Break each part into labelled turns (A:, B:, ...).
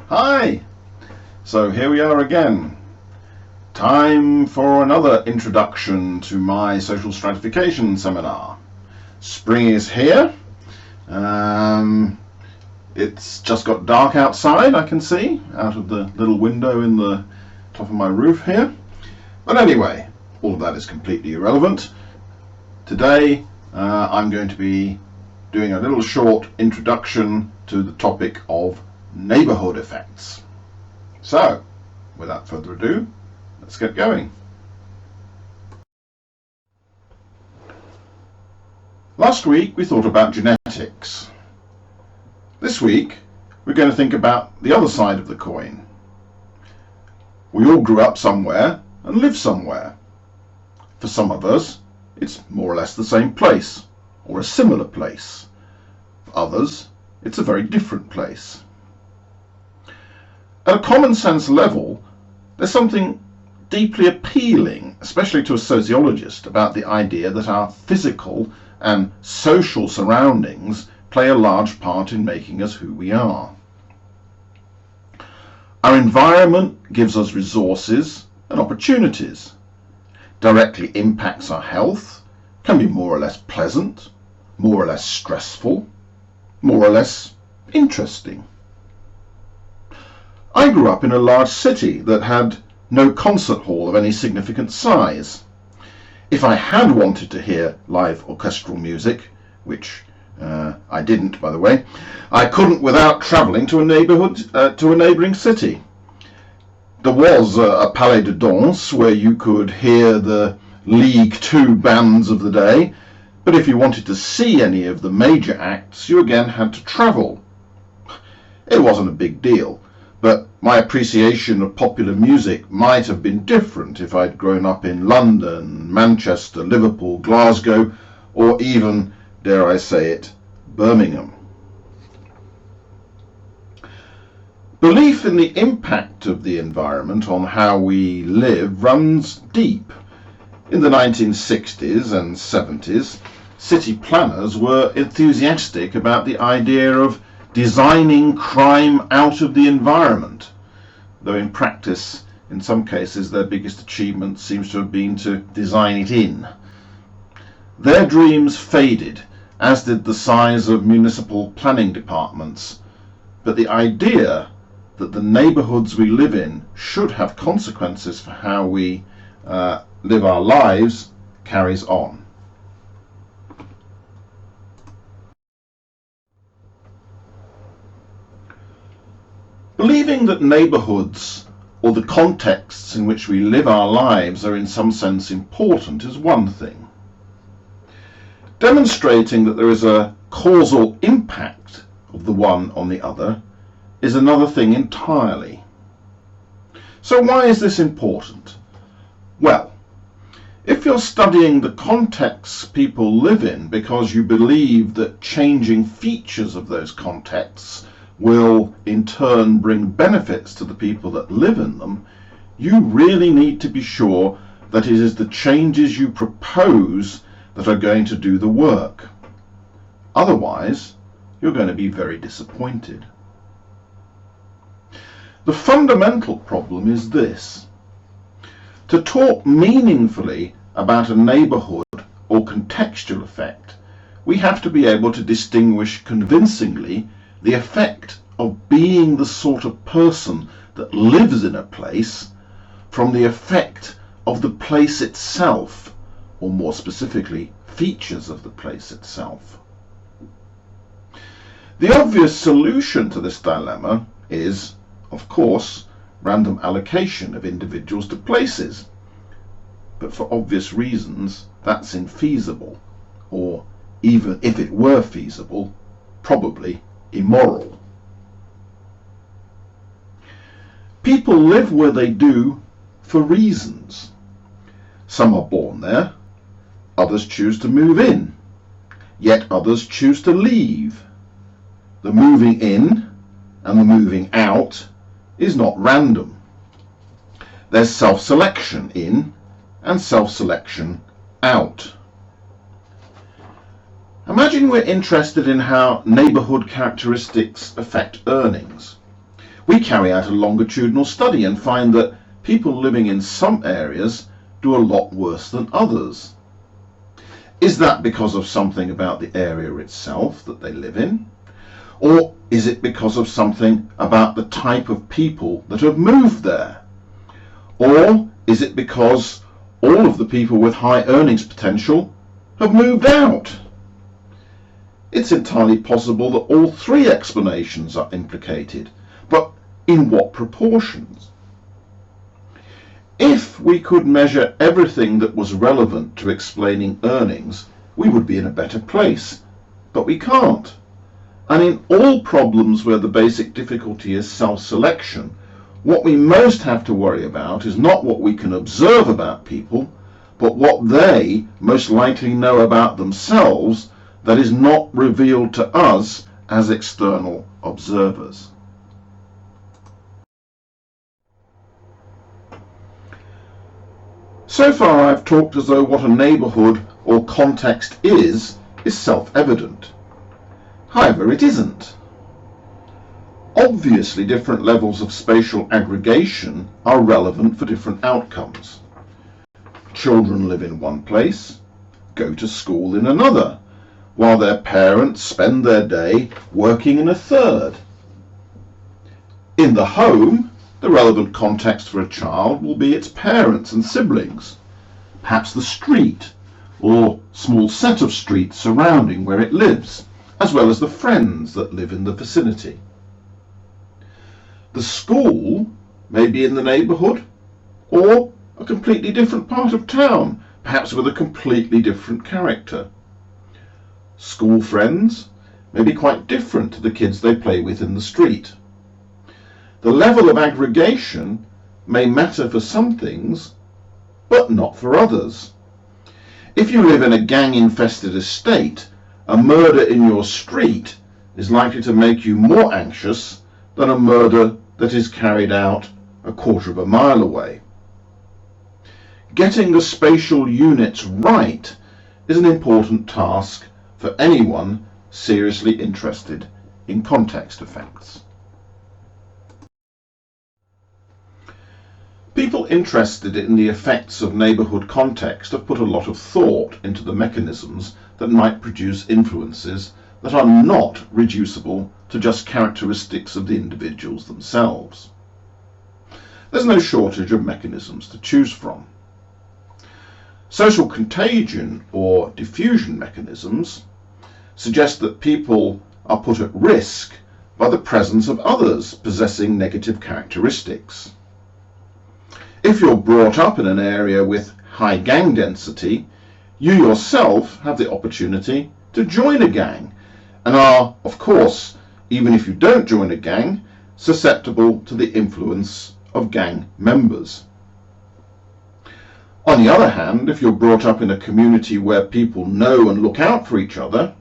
A: Hi! So here we are again. Time for another introduction to my social stratification seminar. Spring is here. It's just got dark outside, I can see, out of the little window in the top of my roof here. But anyway, all of that is completely irrelevant. Today I'm going to be doing a little short introduction to the topic of neighbourhood effects. So, without further ado, let's get going. Last week we thought about genetics. This week we're going to think about the other side of the coin. We all grew up somewhere and live somewhere. For some of us, it's more or less the same place, or a similar place. For others, it's a very different place. At a common sense level, there's something deeply appealing, especially to a sociologist, about the idea that our physical and social surroundings play a large part in making us who we are. Our environment gives us resources and opportunities, directly impacts our health, can be more or less pleasant, more or less stressful, more or less interesting. I grew up in a large city that had no concert hall of any significant size. If I had wanted to hear live orchestral music, which I didn't, by the way, I couldn't without travelling to a neighbouring city. There was a Palais de Danse where you could hear the League Two bands of the day, but if you wanted to see any of the major acts, you again had to travel. It wasn't a big deal, but my appreciation of popular music might have been different if I'd grown up in London, Manchester, Liverpool, Glasgow, or even, dare I say it, Birmingham. Belief in the impact of the environment on how we live runs deep. In the 1960s and 70s, city planners were enthusiastic about the idea of designing crime out of the environment, though in practice, in some cases, their biggest achievement seems to have been to design it in. Their dreams faded, as did the size of municipal planning departments, but the idea that the neighbourhoods we live in should have consequences for how we live our lives carries on. Believing that neighbourhoods, or the contexts in which we live our lives, are in some sense important is one thing. Demonstrating that there is a causal impact of the one on the other is another thing entirely. So why is this important? Well, if you're studying the contexts people live in because you believe that changing features of those contexts will in turn bring benefits to the people that live in them, you really need to be sure that it is the changes you propose that are going to do the work. Otherwise, you're going to be very disappointed. The fundamental problem is this. To talk meaningfully about a neighbourhood or contextual effect, we have to be able to distinguish convincingly the effect of being the sort of person that lives in a place from the effect of the place itself, or more specifically, features of the place itself. The obvious solution to this dilemma is, of course, random allocation of individuals to places. But for obvious reasons, that's infeasible, or even if it were feasible, probably immoral. People live where they do for reasons. Some are born there, others choose to move in, yet others choose to leave. The moving in and the moving out is not random. There's self-selection in and self-selection out. Imagine we're interested in how neighbourhood characteristics affect earnings. We carry out a longitudinal study and find that people living in some areas do a lot worse than others. Is that because of something about the area itself that they live in? Or is it because of something about the type of people that have moved there? Or is it because all of the people with high earnings potential have moved out? It's entirely possible that all three explanations are implicated, but in what proportions? If we could measure everything that was relevant to explaining earnings, we would be in a better place, but we can't. And in all problems where the basic difficulty is self-selection, what we most have to worry about is not what we can observe about people, but what they most likely know about themselves that is not revealed to us as external observers. So far I've talked as though what a neighbourhood or context is self-evident. However, it isn't. Obviously, different levels of spatial aggregation are relevant for different outcomes. Children live in one place, go to school in another, while their parents spend their day working in a third. In the home, the relevant context for a child will be its parents and siblings, perhaps the street or small set of streets surrounding where it lives, as well as the friends that live in the vicinity. The school may be in the neighbourhood or a completely different part of town, perhaps with a completely different character. School friends may be quite different to the kids they play with in the street. The level of aggregation may matter for some things, but not for others. If you live in a gang-infested estate, a murder in your street is likely to make you more anxious than a murder that is carried out a quarter of a mile away. Getting the spatial units right is an important task for anyone seriously interested in context effects. People interested in the effects of neighbourhood context have put a lot of thought into the mechanisms that might produce influences that are not reducible to just characteristics of the individuals themselves. There's no shortage of mechanisms to choose from. Social contagion or diffusion mechanisms suggest that people are put at risk by the presence of others possessing negative characteristics. If you're brought up in an area with high gang density, you yourself have the opportunity to join a gang and are, of course, even if you don't join a gang, susceptible to the influence of gang members. On the other hand, if you're brought up in a community where people know and look out for each other,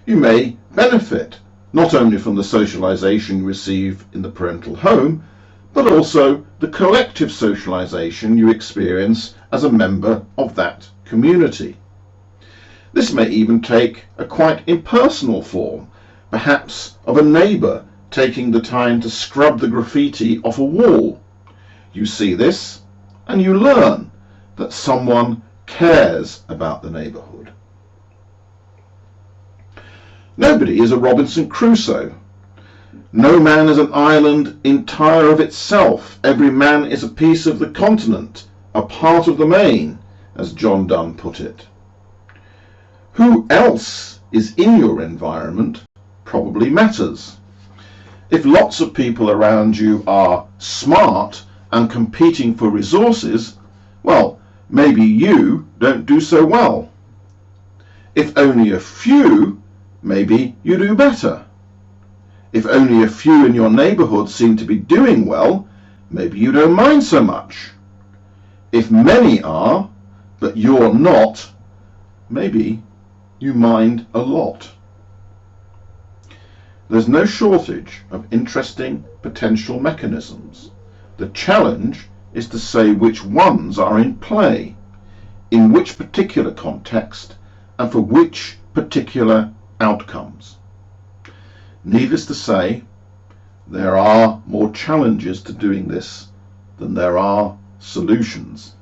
A: you may benefit not only from the socialization you receive in the parental home, but also the collective socialization you experience as a member of that community. This may even take a quite impersonal form, perhaps of a neighbour taking the time to scrub the graffiti off a wall. You see this and you learn that someone cares about the neighbourhood. Nobody is a Robinson Crusoe. No man is an island entire of itself. Every man is a piece of the continent, a part of the main, as John Donne put it. Who else is in your environment probably matters. If lots of people around you are smart and competing for resources, well, maybe you don't do so well. If only a few, maybe you do better. If only a few in your neighbourhood seem to be doing well, maybe you don't mind so much. If many are, but you're not, maybe you mind a lot. There's no shortage of interesting potential mechanisms. The challenge is to say which ones are in play, in which particular context, and for which particular outcomes. Needless to say, there are more more challenges to doing this than there are solutions.